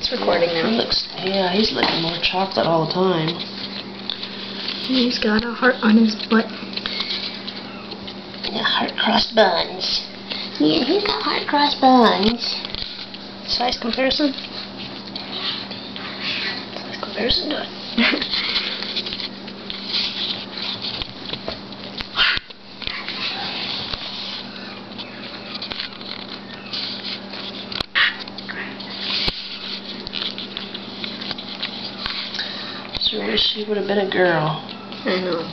It's recording now. Yeah, he's looking more chocolate all the time. He's got a heart on his butt. Yeah, heart-crossed buns. Yeah, he's got heart-crossed buns. Size comparison? Size comparison to it. I wish she would have been a girl. I know.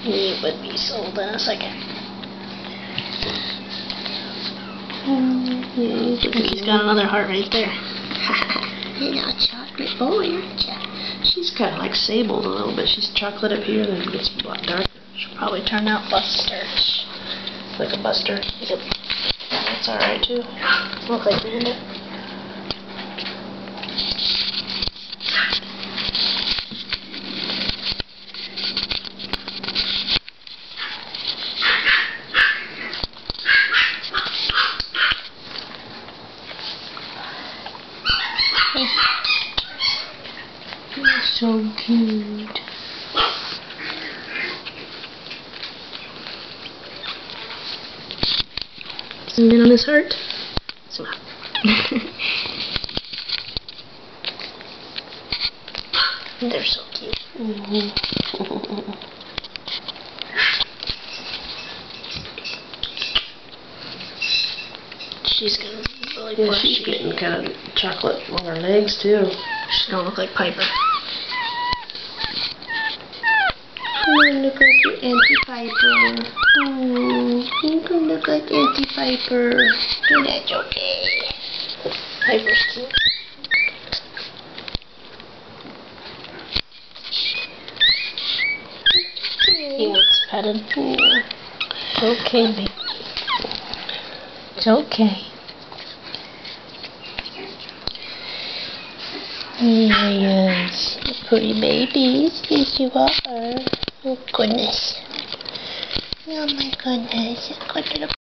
He would be sold in a second. He's got another heart right there. You're a chocolate boy, aren't you? She's kind of like sabled a little bit. She's chocolate up here, then it gets darker. She'll probably turn out Buster. Like a Buster. Yep. That's alright too. Look like Bandit. You're so cute. Zoom in on his heart. Zoom out. They're so cute. She's gonna be really Yeah, she's getting kind of chocolate on her legs too. She's gonna look like Piper. You look like your Auntie Piper. Oh, you can look like Auntie Piper. That's okay. Piper's cute. He wants petted. Yeah. It's okay, baby. It's okay. Yes, pretty babies. Yes, you are. Oh, goodness. Oh, my goodness. Go to the